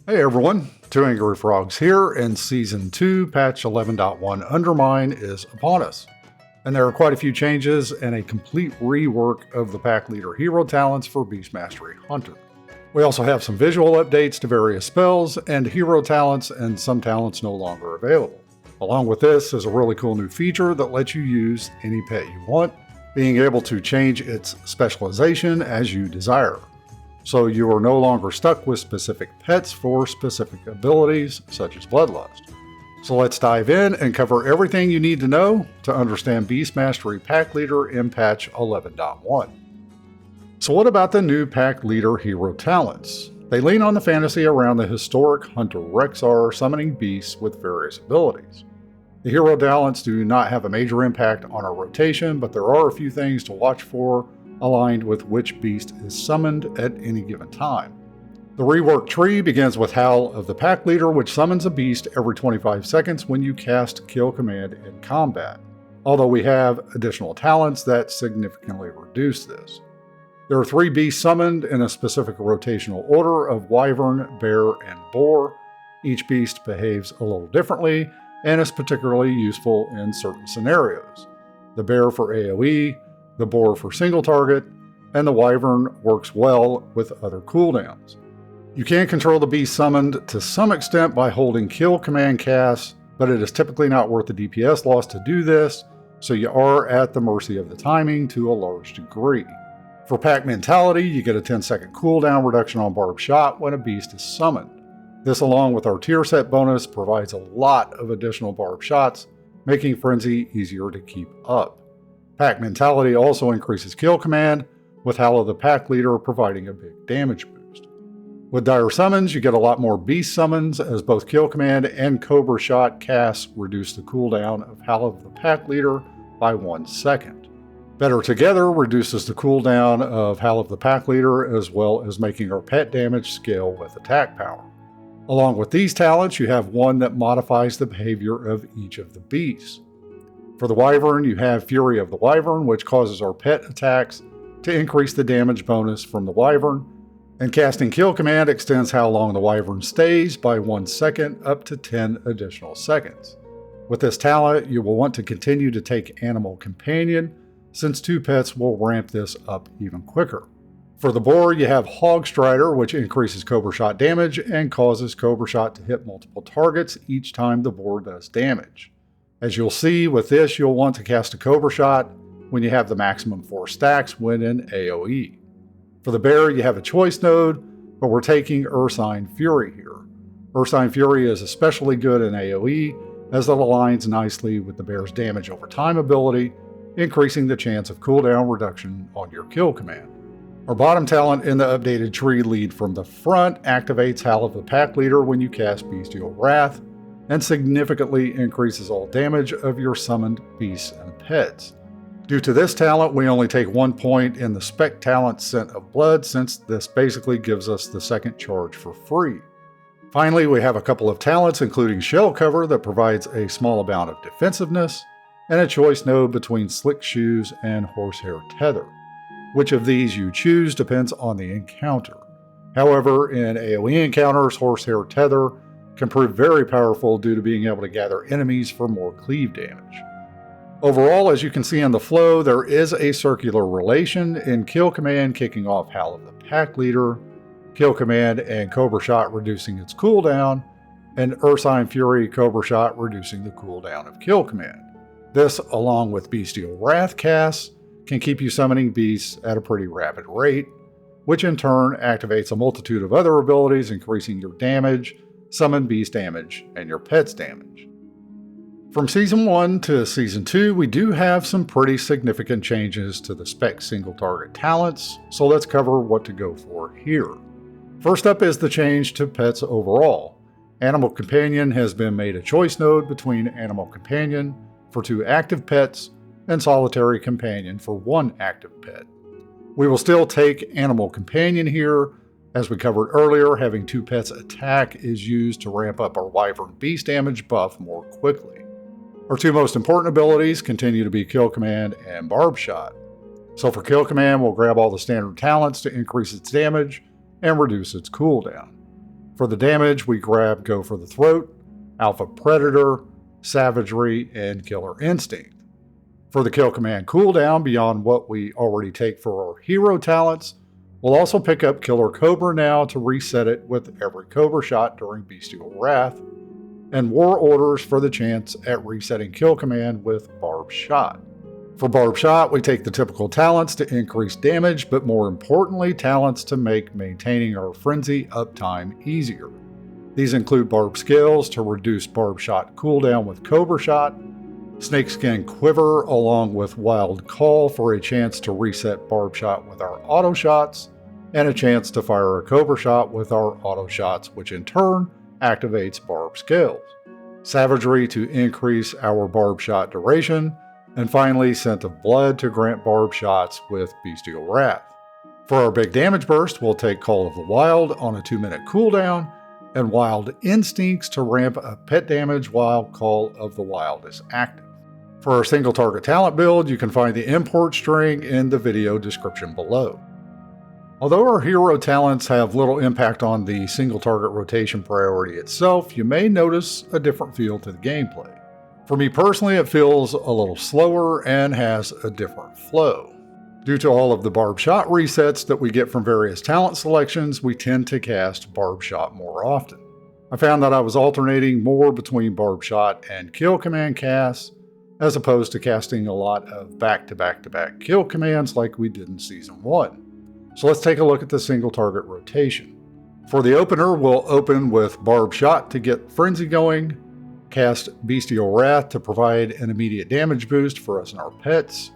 Hey everyone, Two Angry Frogs here, and Season 2, Patch 11.1 Undermine is upon us. And there are quite a few changes and a complete rework of the Pack Leader hero talents for Beast Mastery Hunter. We also have some visual updates to various spells and hero talents, and some talents no longer available. Along with this is a really cool new feature that lets you use any pet you want, being able to change its specialization as you desire. So you are no longer stuck with specific pets for specific abilities, such as Bloodlust. So let's dive in and cover everything you need to know to understand Beast Mastery Pack Leader in patch 11.1. So what about the new Pack Leader hero talents? They lean on the fantasy around the historic Hunter Rexar summoning beasts with various abilities. The hero talents do not have a major impact on our rotation, but there are a few things to watch for aligned with which beast is summoned at any given time. The rework tree begins with Howl of the Pack Leader, which summons a beast every 25 seconds when you cast Kill Command in combat, although we have additional talents that significantly reduce this. There are 3 beasts summoned in a specific rotational order of Wyvern, Bear, and Boar. Each beast behaves a little differently and is particularly useful in certain scenarios. The Bear for AoE, the Boar for single target, and the Wyvern works well with other cooldowns. You can control the beast summoned to some extent by holding Kill Command cast, but it is typically not worth the DPS loss to do this, so you are at the mercy of the timing to a large degree. For Pack Mentality, you get a 10-second cooldown reduction on Barbed Shot when a beast is summoned. This, along with our tier set bonus, provides a lot of additional Barbed Shots, making Frenzy easier to keep up. Pack Mentality also increases Kill Command, with Howl of the Pack Leader providing a big damage boost. With Dire Summons, you get a lot more Beast Summons, as both Kill Command and Cobra Shot casts reduce the cooldown of Howl of the Pack Leader by 1 second. Better Together reduces the cooldown of Howl of the Pack Leader, as well as making our pet damage scale with attack power. Along with these talents, you have one that modifies the behavior of each of the beasts. For the Wyvern, you have Fury of the Wyvern, which causes our pet attacks to increase the damage bonus from the Wyvern, and casting Kill Command extends how long the Wyvern stays by 1 second up to 10 additional seconds. With this talent, you will want to continue to take Animal Companion, since 2 pets will ramp this up even quicker. For the Boar, you have Hog Strider, which increases Cobra Shot damage and causes Cobra Shot to hit multiple targets each time the Boar does damage. As you'll see, with this you'll want to cast a Cobra Shot when you have the maximum 4 stacks when in AoE. For the Bear, you have a choice node, but we're taking Ursine Fury here. Ursine Fury is especially good in AoE, as it aligns nicely with the Bear's damage over time ability, increasing the chance of cooldown reduction on your Kill Command. Our bottom talent in the updated tree, Lead from the Front, activates Howl of the Pack Leader when you cast Bestial Wrath, and significantly increases all damage of your summoned beasts and pets. Due to this talent, we only take 1 point in the spec talent Scent of Blood, since this basically gives us the second charge for free. Finally, we have a couple of talents, including Shell Cover, that provides a small amount of defensiveness, and a choice node between Slick Shoes and Horsehair Tether. Which of these you choose depends on the encounter. However, in AoE encounters, Horsehair Tether can prove very powerful due to being able to gather enemies for more cleave damage. Overall, as you can see in the flow, there is a circular relation in Kill Command kicking off Howl of the Pack Leader, Kill Command and Cobra Shot reducing its cooldown, and Ursine Fury Cobra Shot reducing the cooldown of Kill Command. This, along with Bestial Wrath casts, can keep you summoning beasts at a pretty rapid rate, which in turn activates a multitude of other abilities, increasing your damage, summon beast damage, and your pet's damage. From Season 1 to Season 2, we do have some pretty significant changes to the spec single target talents, so let's cover what to go for here. First up is the change to pets overall. Animal Companion has been made a choice node between Animal Companion for 2 active pets and Solitary Companion for 1 active pet. We will still take Animal Companion here. As we covered earlier, having 2 pets attack is used to ramp up our Wyvern beast damage buff more quickly. Our 2 most important abilities continue to be Kill Command and Barb Shot. So for Kill Command, we'll grab all the standard talents to increase its damage and reduce its cooldown. For the damage, we grab Go for the Throat, Alpha Predator, Savagery, and Killer Instinct. For the kill command cooldown beyond what we already take for our hero talents, we'll also pick up Killer Cobra now to reset it with every Cobra shot during Bestial Wrath, and War Orders for the chance at resetting kill command with Barb Shot. For Barb Shot, we take the typical talents to increase damage, but more importantly, talents to make maintaining our frenzy uptime easier. These include Barb Scales to reduce Barb Shot cooldown with Cobra Shot, Snakeskin Quiver along with Wild Call for a chance to reset Barb Shot with our auto shots, and a chance to fire a Cobra Shot with our auto shots, which in turn activates Barb Scales. Savagery to increase our Barb Shot duration, and finally Scent of Blood to grant Barb Shots with Bestial Wrath. For our big damage burst, we'll take Call of the Wild on a 2-minute cooldown, and Wild Instincts to ramp up pet damage while Call of the Wild is active. For our single target talent build, you can find the import string in the video description below. Although our hero talents have little impact on the single target rotation priority itself, you may notice a different feel to the gameplay. For me personally, it feels a little slower and has a different flow. Due to all of the Barb Shot resets that we get from various talent selections, we tend to cast Barb Shot more often. I found that I was alternating more between Barb Shot and kill command casts, as opposed to casting a lot of back-to-back-to-back kill commands like we did in Season 1. So let's take a look at the single target rotation. For the opener, we'll open with Barb Shot to get Frenzy going, cast Bestial Wrath to provide an immediate damage boost for us and our pets,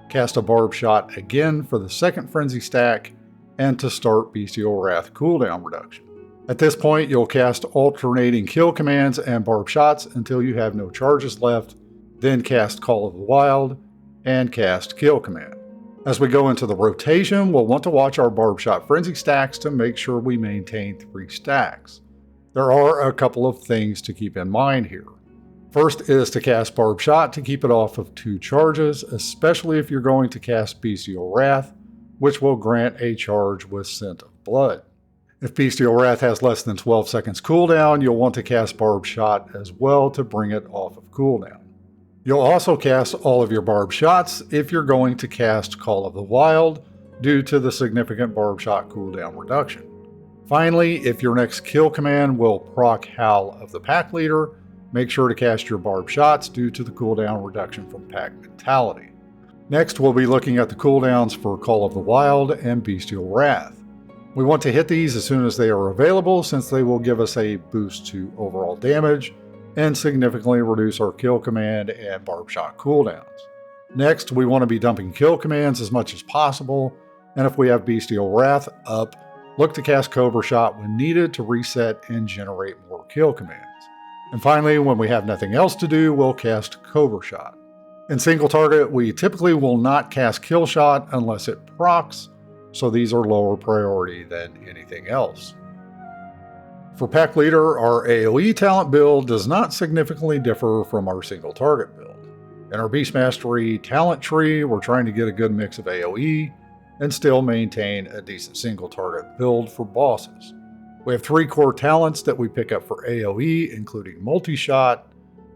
cast a Barb Shot again for the second Frenzy stack, and to start Bestial Wrath cooldown reduction. At this point, you'll cast alternating kill commands and Barb Shots until you have no charges left, then cast Call of the Wild, and cast Kill Command. As we go into the rotation, we'll want to watch our Barb Shot Frenzy stacks to make sure we maintain 3 stacks. There are a couple of things to keep in mind here. First is to cast Barb Shot to keep it off of 2 charges, especially if you're going to cast Bestial Wrath, which will grant a charge with Scent of Blood. If Bestial Wrath has less than 12 seconds cooldown, you'll want to cast Barb Shot as well to bring it off of cooldown. You'll also cast all of your Barb Shots if you're going to cast Call of the Wild due to the significant Barb Shot cooldown reduction. Finally, if your next kill command will proc Howl of the Pack Leader, make sure to cast your Barb Shots due to the cooldown reduction from Pack Mentality. Next, we'll be looking at the cooldowns for Call of the Wild and Bestial Wrath. We want to hit these as soon as they are available since they will give us a boost to overall damage and significantly reduce our kill command and Barb Shot cooldowns. Next, we want to be dumping kill commands as much as possible, and if we have Bestial Wrath up, look to cast Cobra Shot when needed to reset and generate more kill commands. And finally, when we have nothing else to do, we'll cast Cobra Shot. In single target, we typically will not cast Kill Shot unless it procs, so these are lower priority than anything else. For Pack Leader, our AoE talent build does not significantly differ from our single target build. In our Beast Mastery talent tree, we're trying to get a good mix of AoE and still maintain a decent single target build for bosses. We have 3 core talents that we pick up for AoE, including Multi-Shot,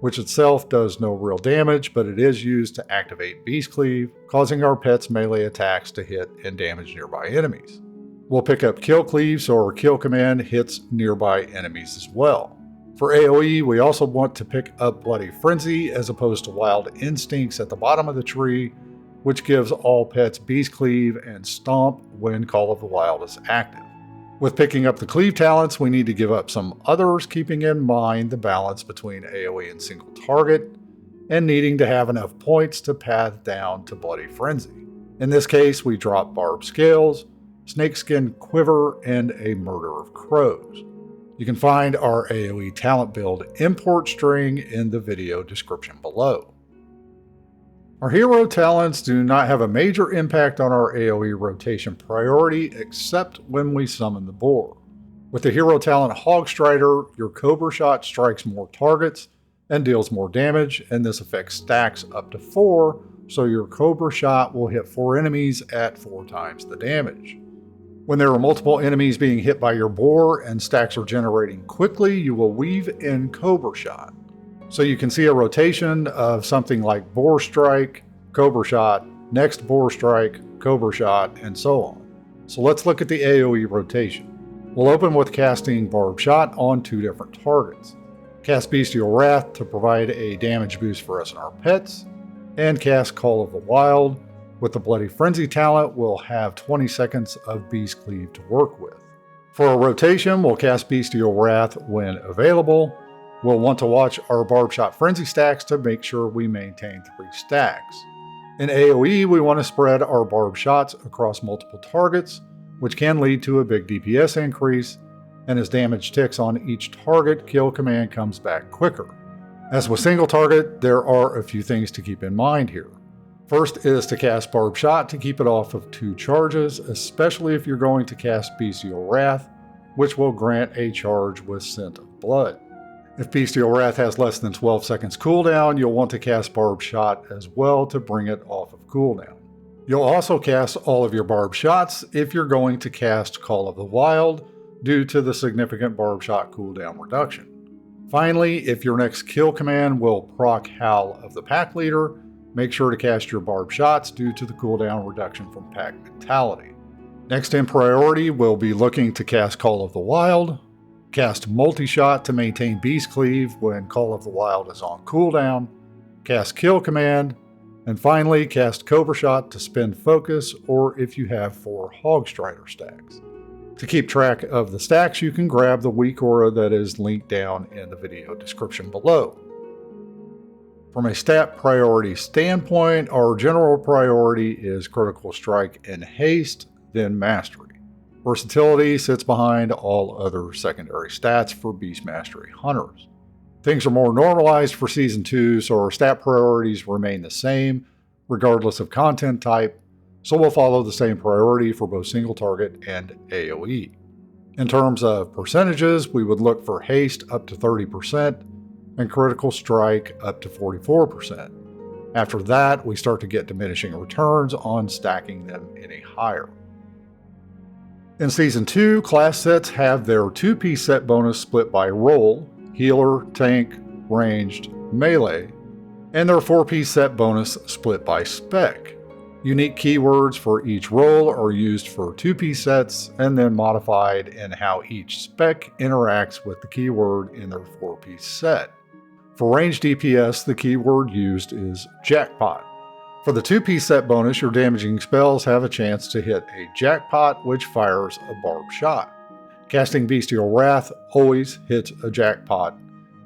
which itself does no real damage, but it is used to activate Beast Cleave, causing our pets' melee attacks to hit and damage nearby enemies. We'll pick up Kill Cleave so our kill command hits nearby enemies as well. For AoE, we also want to pick up Bloody Frenzy as opposed to Wild Instincts at the bottom of the tree, which gives all pets Beast Cleave and Stomp when Call of the Wild is active. With picking up the Cleave talents, we need to give up some others, keeping in mind the balance between AoE and single target, and needing to have enough points to path down to Bloody Frenzy. In this case, we drop Barb Scales, Snakeskin Quiver, and a Murder of Crows. You can find our AoE talent build import string in the video description below. Our hero talents do not have a major impact on our AoE rotation priority except when we summon the boar. With the hero talent Hogstrider, your Cobra Shot strikes more targets and deals more damage, and this effect stacks up to 4, so your Cobra Shot will hit 4 enemies at 4 times the damage. When there are multiple enemies being hit by your boar and stacks are generating quickly, you will weave in Cobra Shot. So you can see a rotation of something like Boar Strike, Cobra Shot, next Boar Strike, Cobra Shot, and so on. So let's look at the AoE rotation. We'll open with casting Barb Shot on 2 different targets. Cast Bestial Wrath to provide a damage boost for us and our pets, and cast Call of the Wild. With the Bloody Frenzy talent, we'll have 20 seconds of Beast Cleave to work with. For a rotation, we'll cast Bestial Wrath when available. We'll want to watch our Barb Shot Frenzy stacks to make sure we maintain 3 stacks. In AoE, we want to spread our Barb Shots across multiple targets, which can lead to a big DPS increase, and as damage ticks on each target, kill command comes back quicker. As with single target, there are a few things to keep in mind here. First is to cast Barb Shot to keep it off of 2 charges, especially if you're going to cast Bestial Wrath, which will grant a charge with Scent of Blood. If Bestial Wrath has less than 12 seconds cooldown, you'll want to cast Barb Shot as well to bring it off of cooldown. You'll also cast all of your Barb Shots if you're going to cast Call of the Wild, due to the significant Barb Shot cooldown reduction. Finally, if your next kill command will proc Howl of the Pack Leader, make sure to cast your Barb Shots due to the cooldown reduction from Pack Mentality. Next in priority, we'll be looking to cast Call of the Wild, cast Multi-Shot to maintain Beast Cleave when Call of the Wild is on cooldown, cast Kill Command, and finally cast Cobra Shot to spend focus or if you have 4 Hog Strider stacks. To keep track of the stacks, you can grab the weak aura that is linked down in the video description below. From a stat priority standpoint, our general priority is Critical Strike and Haste, then Mastery. Versatility sits behind all other secondary stats for Beast Mastery hunters. Things are more normalized for Season 2, so our stat priorities remain the same, regardless of content type, so we'll follow the same priority for both single target and AoE. In terms of percentages, we would look for Haste up to 30%, and Critical Strike up to 44%. After that, we start to get diminishing returns on stacking them any higher. In Season 2, class sets have their 2-piece set bonus split by role, healer, tank, ranged, melee, and their 4-piece set bonus split by spec. Unique keywords for each role are used for 2-piece sets and then modified in how each spec interacts with the keyword in their 4-piece set. For ranged DPS, the keyword used is Jackpot. For the 2-piece set bonus, your damaging spells have a chance to hit a Jackpot, which fires a Barb Shot. Casting Bestial Wrath always hits a Jackpot,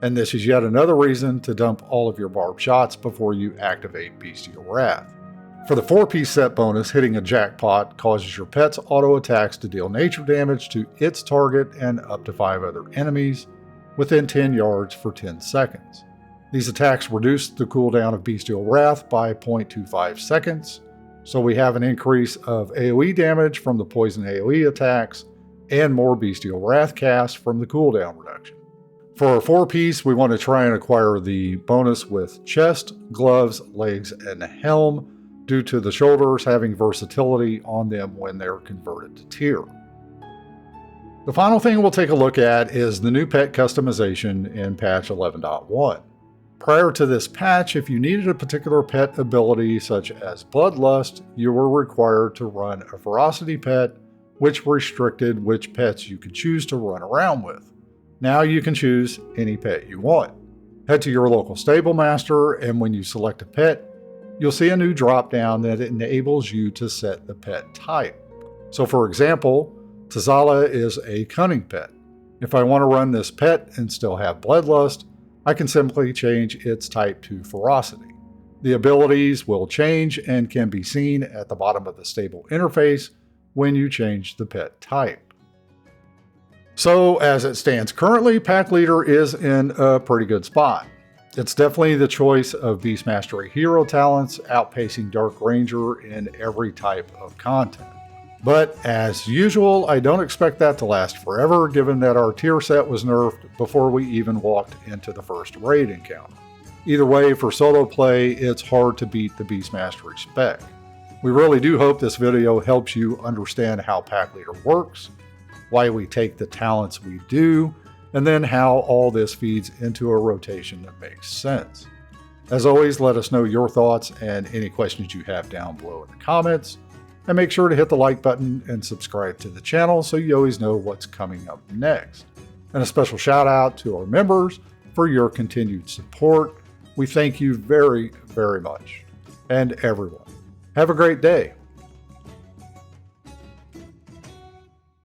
and this is yet another reason to dump all of your Barb Shots before you activate Bestial Wrath. For the 4-piece set bonus, hitting a Jackpot causes your pet's auto attacks to deal nature damage to its target and up to 5 other enemies within 10 yards for 10 seconds. These attacks reduce the cooldown of Bestial Wrath by 0.25 seconds, so we have an increase of AoE damage from the poison AoE attacks and more Bestial Wrath cast from the cooldown reduction. For our 4-piece, we want to try and acquire the bonus with chest, gloves, legs, and helm, due to the shoulders having versatility on them when they're converted to tier. The final thing we'll take a look at is the new pet customization in patch 11.1. Prior to this patch, if you needed a particular pet ability such as Bloodlust, you were required to run a ferocity pet, which restricted which pets you could choose to run around with. Now you can choose any pet you want. Head to your local stable master, and when you select a pet, you'll see a new drop-down that enables you to set the pet type. So for example, Tazala is a cunning pet. If I want to run this pet and still have Bloodlust, I can simply change its type to Ferocity. The abilities will change and can be seen at the bottom of the stable interface when you change the pet type. So as it stands currently, Pack Leader is in a pretty good spot. It's definitely the choice of Beast Mastery hero talents, outpacing Dark Ranger in every type of content. But as usual, I don't expect that to last forever, given that our tier set was nerfed before we even walked into the first raid encounter. Either way, for solo play, it's hard to beat the Beast Mastery spec. We really do hope this video helps you understand how Pack Leader works, why we take the talents we do, and then how all this feeds into a rotation that makes sense. As always, let us know your thoughts and any questions you have down below in the comments. And make sure to hit the like button and subscribe to the channel so you always know what's coming up next. And a special shout out to our members for your continued support. We thank you very, very much. And everyone, have a great day.